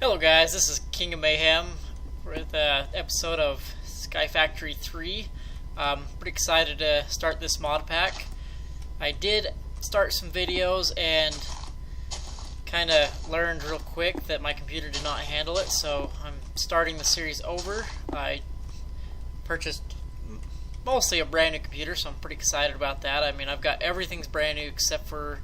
Hello guys, this is King of Mayhem with an episode of Sky Factory 3. Pretty excited to start this mod pack. I did start some videos and kind of learned real quick that my computer did not handle it, so I'm starting the series over. I purchased mostly a brand new computer, so I'm pretty excited about that. I mean, I've got everything's brand new except for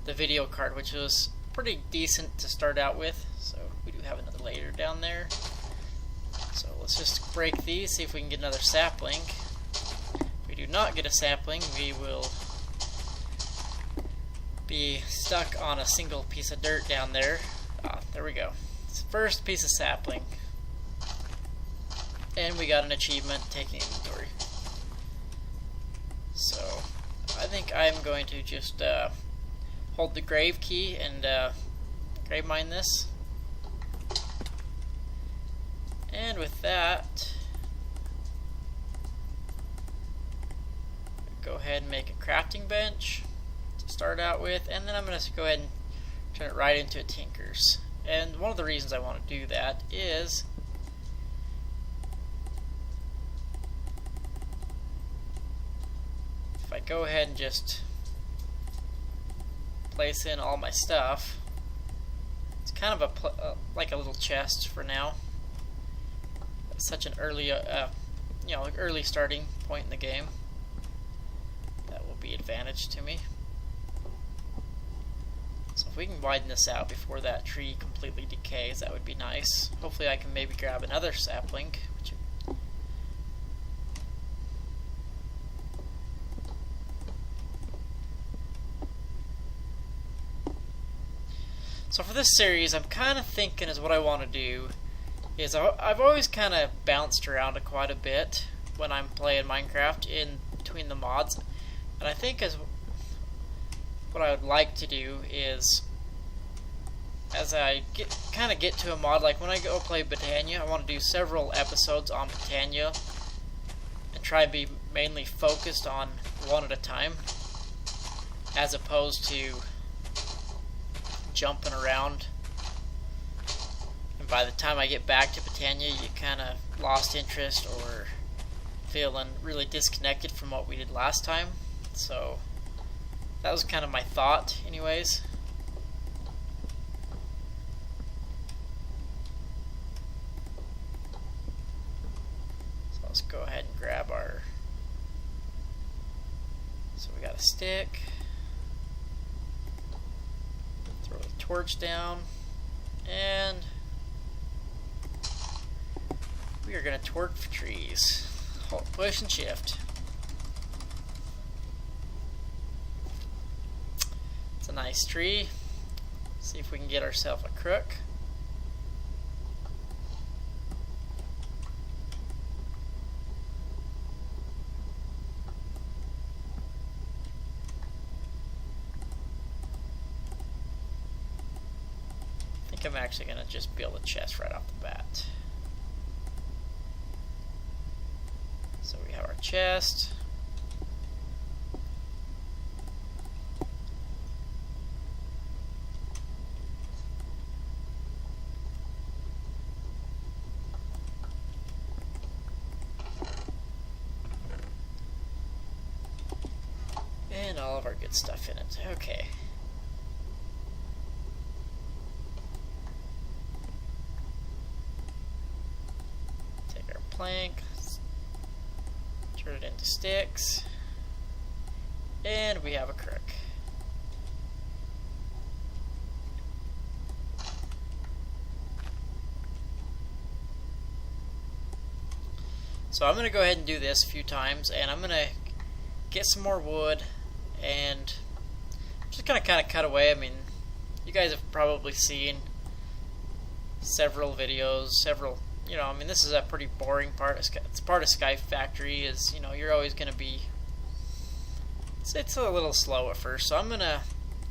the video card, which was pretty decent to start out with. So we do have another layer down there. So let's just break these, see if we can get another sapling. If we do not get a sapling, we will be stuck on a single piece of dirt down there. There we go. It's the first piece of sapling. And we got an achievement, taking inventory. So I think I'm going to just hold the grave key and grave mine this. And with that, go ahead and make a crafting bench to start out with, and then I'm going to go ahead and turn it right into a tinker's. And one of the reasons I want to do that is if I go ahead and just place in all my stuff, it's kind of like a little chest for now. It's such an early, early starting point in the game. That will be advantage to me. So if we can widen this out before that tree completely decays, that would be nice. Hopefully I can maybe grab another sapling. So for this series, I'm kind of thinking is what I want to do is I've always kind of bounced around quite a bit when I'm playing Minecraft in between the mods, and I think as what I would like to do is as I get to a mod, like when I go play Britannia, I want to do several episodes on Britannia and try and be mainly focused on one at a time as opposed to jumping around. And by the time I get back to Britannia, you kind of lost interest or feeling really disconnected from what we did last time. So that was kind of my thought anyways. So let's go ahead and grab our, so we got a stick, throw the torch down, and we are going to torque for trees. Hold, push, and shift. It's a nice tree. See if we can get ourselves a crook. I think I'm actually going to just build a chest right off the bat. So we have our chest. And all of our good stuff in it. Okay. Take our plank, turn it into sticks, and we have a crook. So I'm going to go ahead and do this a few times, and I'm going to get some more wood and just kind of cut away. I mean, you guys have probably seen several videos, I mean, this is a pretty boring part. It's part of Sky Factory. Is you're always going to be. It's a little slow at first, so I'm gonna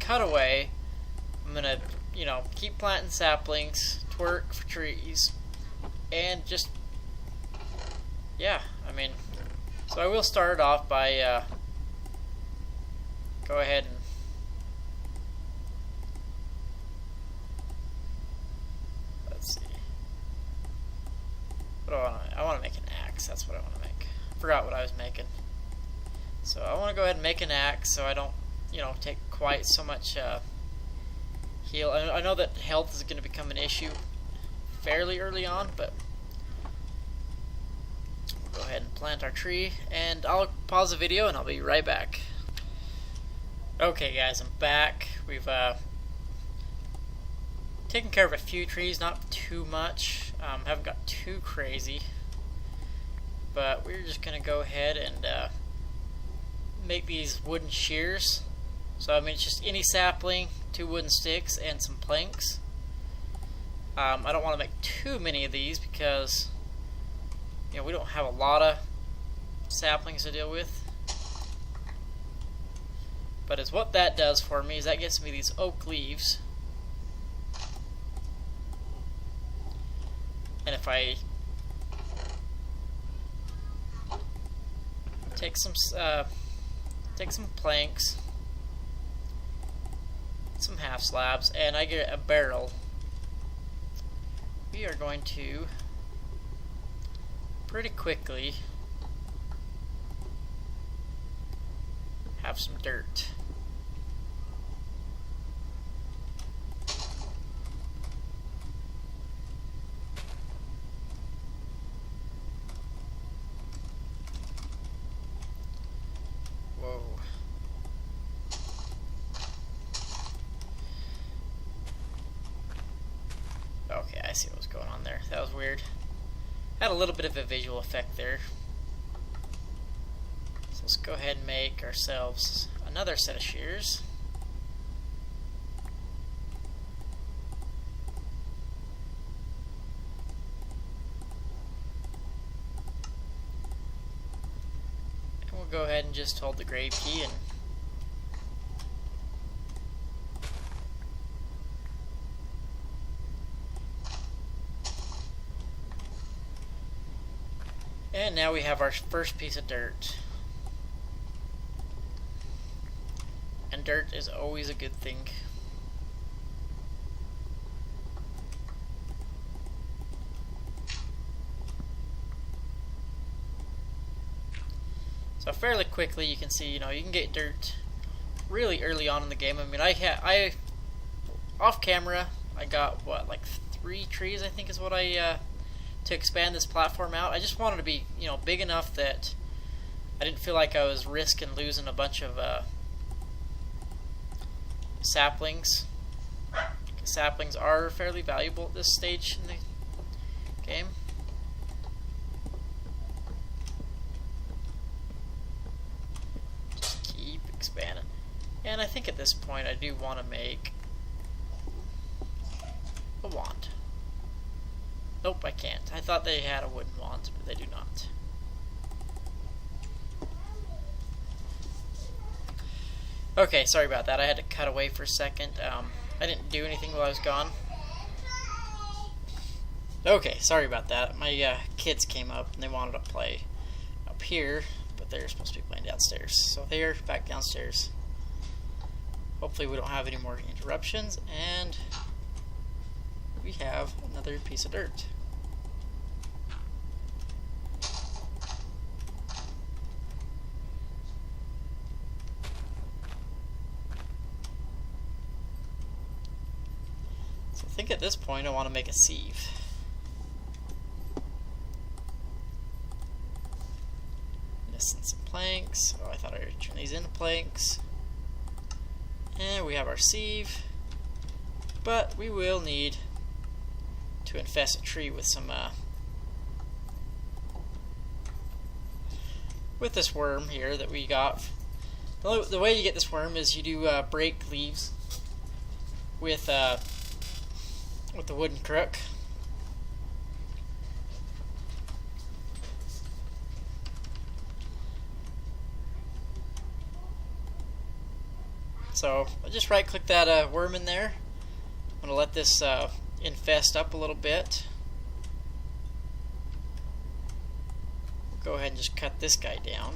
cut away. I'm gonna keep planting saplings, twerk for trees, and just I mean, so I will start off by go ahead and let's What do I want to make? I want to make an axe. That's what I want to make. Forgot what I was making. So I want to go ahead and make an axe so I don't, take quite so much heal. I know that health is going to become an issue fairly early on, but we'll go ahead and plant our tree, and I'll pause the video and I'll be right back. Okay guys, I'm back. We've taken care of a few trees, not too much. Haven't got too crazy, but we're just going to go ahead and make these wooden shears. So I mean, it's just any sapling, 2 wooden sticks, and some planks. I don't want to make too many of these because we don't have a lot of saplings to deal with. But it's what that does for me is that gets me these oak leaves. And if I take some planks, some half slabs, and I get a barrel, we are going to pretty quickly have some dirt. Okay, I see what was going on there. That was weird. Had a little bit of a visual effect there. So let's go ahead and make ourselves another set of shears. And we'll go ahead and just hold the grave key and now we have our first piece of dirt. And dirt is always a good thing. So fairly quickly you can see, you can get dirt really early on in the game. I mean, I off camera, I got what, like 3 trees I think is what I to expand this platform out. I just wanted to be, big enough that I didn't feel like I was risking losing a bunch of saplings. Saplings are fairly valuable at this stage in the game. Just keep expanding. And I think at this point I do want to make a wand. Nope, I can't. I thought they had a wooden wand, but they do not. Okay, sorry about that. I had to cut away for a second. I didn't do anything while I was gone. Okay, sorry about that. My kids came up and they wanted to play up here, but they're supposed to be playing downstairs. So they're back downstairs. Hopefully we don't have any more interruptions, and we have another piece of dirt. So I think at this point I want to make a sieve. Missing some planks. Oh, I thought I would turn these into planks. And we have our sieve. But we will need to infest a tree with some with this worm here that we got. The way you get this worm is you do break leaves with the wooden crook. So I just right click that worm in there. I'm going to let this infest up a little bit. Go ahead and just cut this guy down.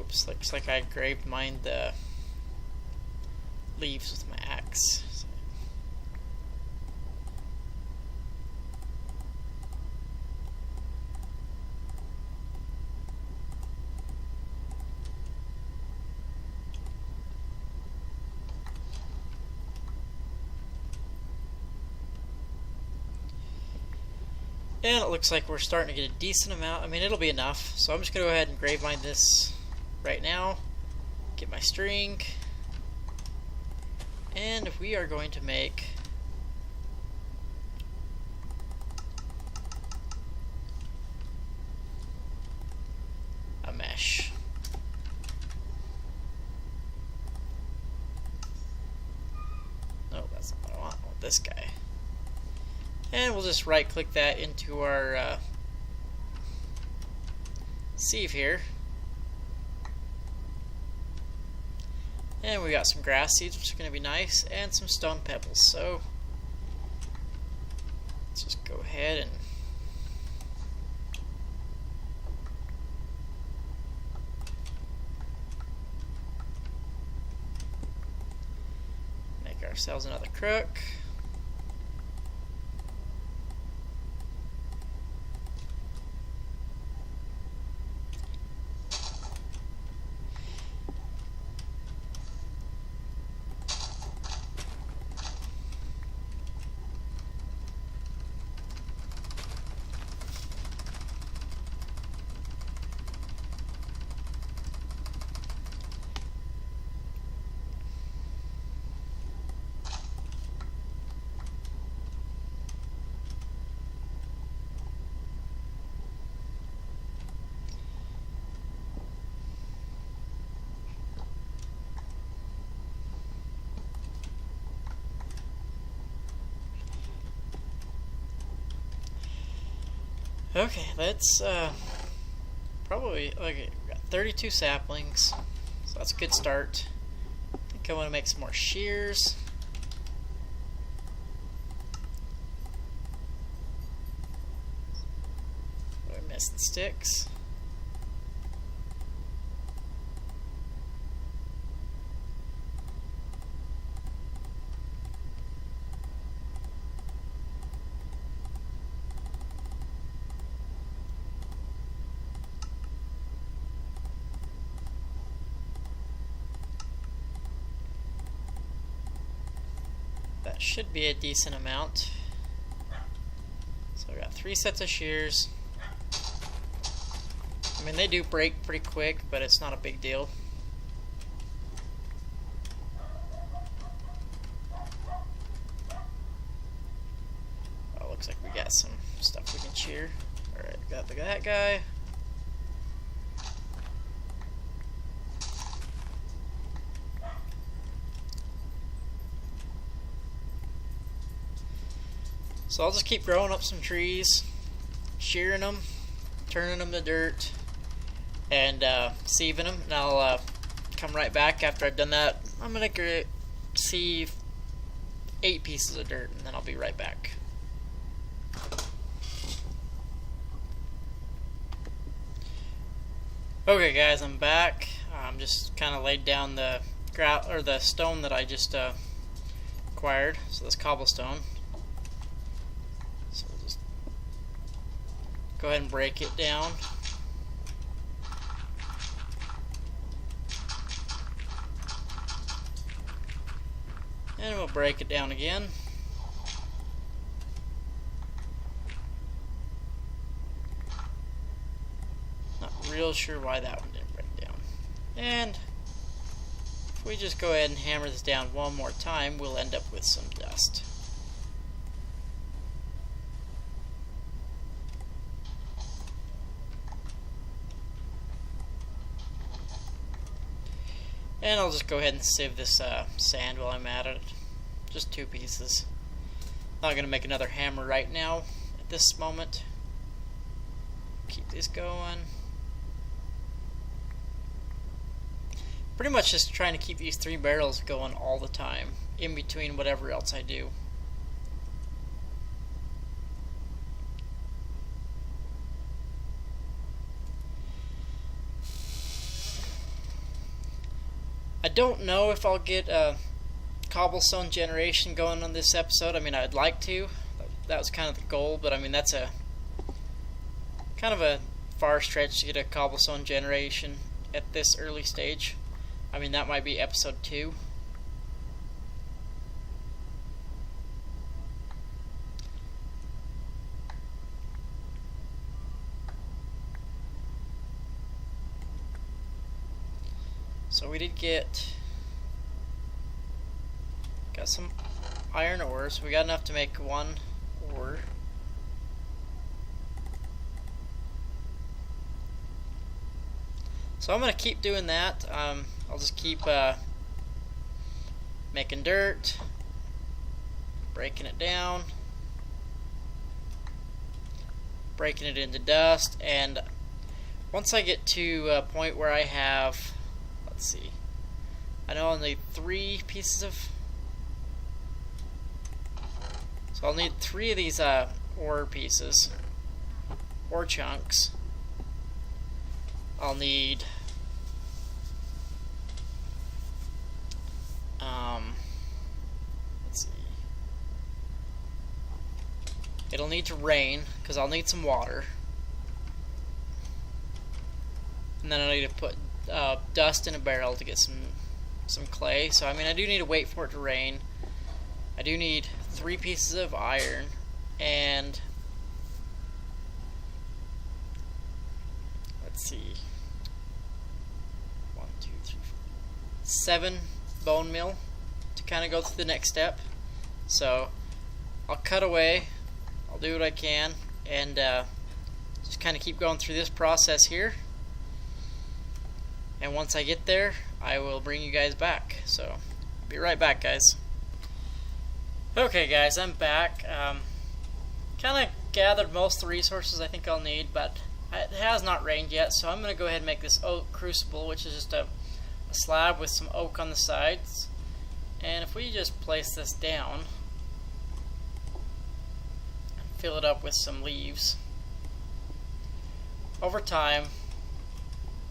Oops, looks like I grazed mine the leaves with my axe. And it looks like we're starting to get a decent amount. I mean, it'll be enough. So I'm just going to go ahead and grave mine this right now. Get my string. And we are going to make a mesh. No, that's not what I want. I want this guy. And we'll just right click that into our sieve here. And we got some grass seeds, which are going to be nice, and some stone pebbles. So let's just go ahead and make ourselves another crook. Okay, let's probably, okay, we got 32 saplings, so that's a good start. I think I want to make some more shears. I missed the sticks. That should be a decent amount. So I got 3 sets of shears. I mean, they do break pretty quick, but it's not a big deal. Oh, looks like we got some stuff we can shear. Alright, got that guy. So I'll just keep growing up some trees, shearing them, turning them to dirt, and sieving them. And I'll come right back after I've done that. I'm going to sieve 8 pieces of dirt, and then I'll be right back. Okay guys, I'm back. I'm just kind of laid down the stone that I just acquired. So this cobblestone. So we'll just go ahead and break it down. And we'll break it down again. Not real sure why that one didn't break down. And if we just go ahead and hammer this down one more time, we'll end up with some dust. And I'll just go ahead and sieve this sand while I'm at it. Just 2 pieces. Not going to make another hammer right now at this moment. Keep this going. Pretty much just trying to keep these 3 barrels going all the time, in between whatever else I do. don't know if I'll get cobblestone generation going on this episode. I mean, I'd like to. That was kind of the goal, but I mean, that's a kind of a far stretch to get a cobblestone generation at this early stage. I mean, that might be episode 2. So we did got some iron ores. We got enough to make 1 ore. So I'm gonna keep doing that. I'll just keep making dirt, breaking it down, breaking it into dust, and once I get to a point where I have, let's see, I know I'll need 3 pieces of, so I'll need 3 of these ore pieces, ore chunks. I'll need let's see, it'll need to rain because I'll need some water, and then I need to put dust in a barrel to get some clay. So I mean, I do need to wait for it to rain. I do need 3 pieces of iron and let's see, 1, 2, 3, 4, 7 bone meal to kind of go through the next step. So I'll cut away, I'll do what I can, and just kind of keep going through this process here. And once I get there, I will bring you guys back. So be right back, guys. Okay, guys, I'm back. Kind of gathered most of the resources I think I'll need, but it has not rained yet, so I'm going to go ahead and make this oak crucible, which is just a slab with some oak on the sides. And if we just place this down and fill it up with some leaves, over time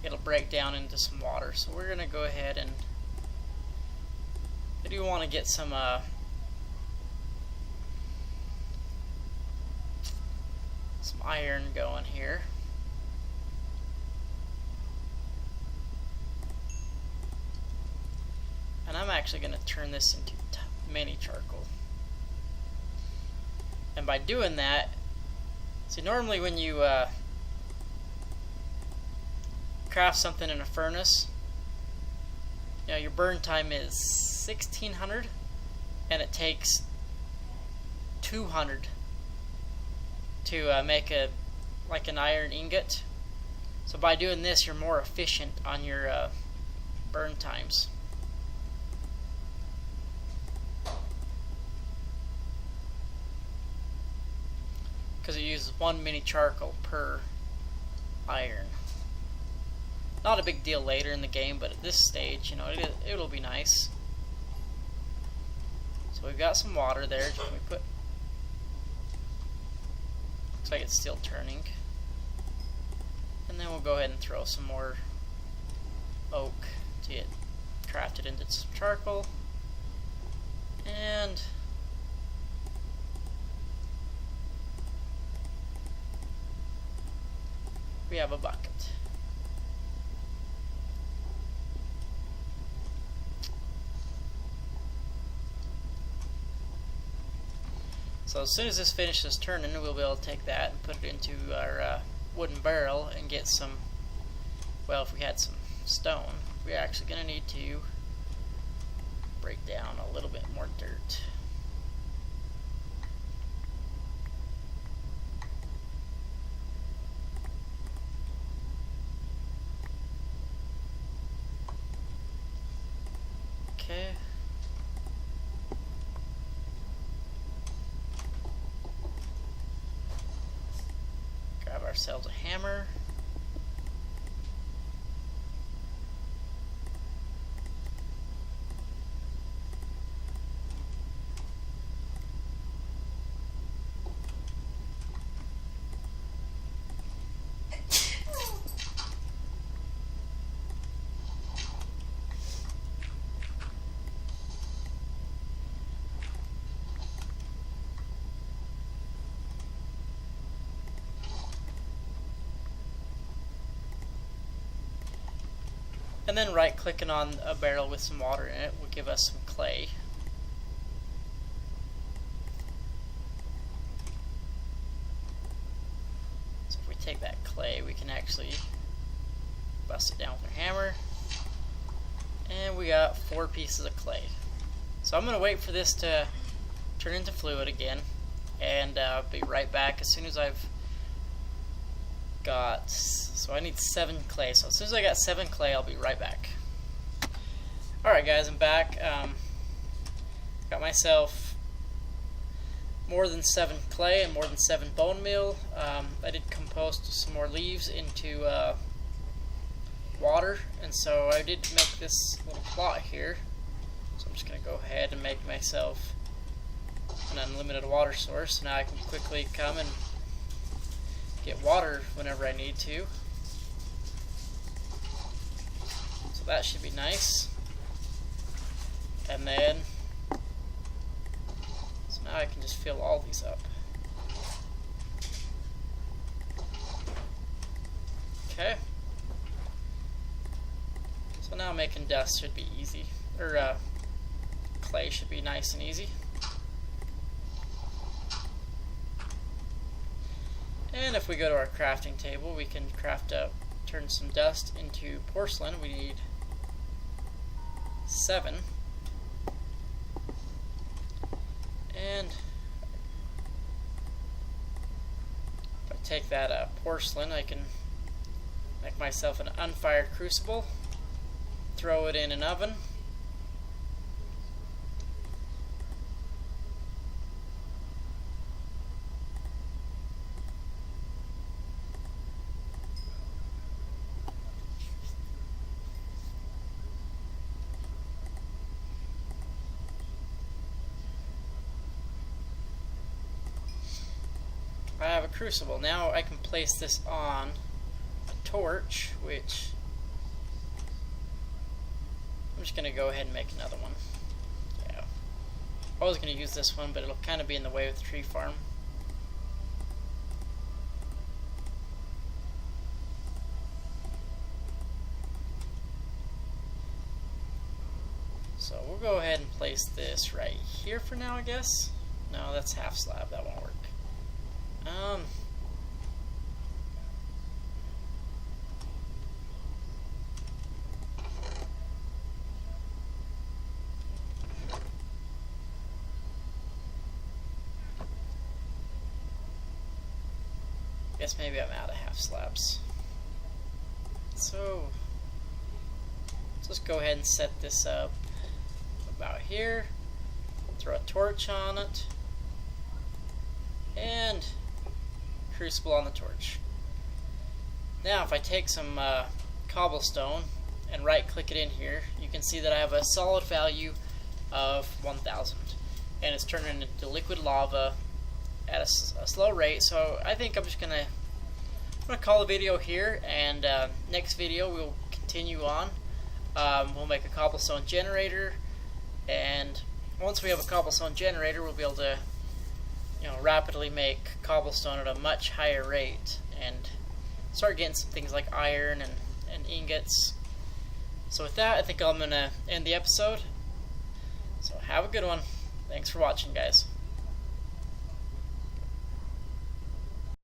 it'll break down into some water. So we're going to go ahead and I do want to get some iron going here. And I'm actually going to turn this into mini charcoal. And by doing that, see, normally when you craft something in a furnace, you know, your burn time is 1600 and it takes 200 to make like an iron ingot. So by doing this, you're more efficient on your burn times. Because it uses 1 mini charcoal per iron. Not a big deal later in the game, but at this stage, you know, it'll be nice. So we've got some water there. Can we put? Looks like it's still turning. And then we'll go ahead and throw some more oak to get crafted into some charcoal. And we have a bucket. So as soon as this finishes turning, we'll be able to take that and put it into our wooden barrel and get some, well, if we had some stone, we're actually going to need to break down a little bit more dirt. Okay. Grab ourselves a hammer. and then right clicking on a barrel with some water in it will give us some clay. So if we take that clay, we can actually bust it down with our hammer, and we got 4 pieces of clay. So I'm going to wait for this to turn into fluid again, and be right back as soon as I've got, so I need 7 clay. So as soon as I got 7 clay, I'll be right back. Alright guys, I'm back. Got myself more than 7 clay and more than 7 bone meal. I did compost some more leaves into water, and so I did make this little plot here. So I'm just going to go ahead and make myself an unlimited water source. So now I can quickly come and get water whenever I need to. So that should be nice. And then, so now I can just fill all these up. Okay. So now making dust should be easy, or clay should be nice and easy. And if we go to our crafting table, we can craft up, turn some dust into porcelain. We need 7. And if I take that porcelain, I can make myself an unfired crucible, throw it in an oven. I have a crucible. Now I can place this on a torch, which I'm just going to go ahead and make another one. Yeah. I was going to use this one, but it'll kind of be in the way with the tree farm. So we'll go ahead and place this right here for now, I guess. No, that's half slab. That won't work. Guess maybe I'm out of half slabs. So let's just go ahead and set this up about here. Throw a torch on it, and crucible on the torch. Now if I take some cobblestone and right click it in here, you can see that I have a solid value of 1000, and it's turning into liquid lava at a slow rate. So I think I'm just gonna call the video here, and next video we'll continue on. We'll make a cobblestone generator, and once we have a cobblestone generator, we'll be able to rapidly make cobblestone at a much higher rate and start getting some things like iron and ingots. So with that, I think I'm going to end the episode. So have a good one. Thanks for watching, guys.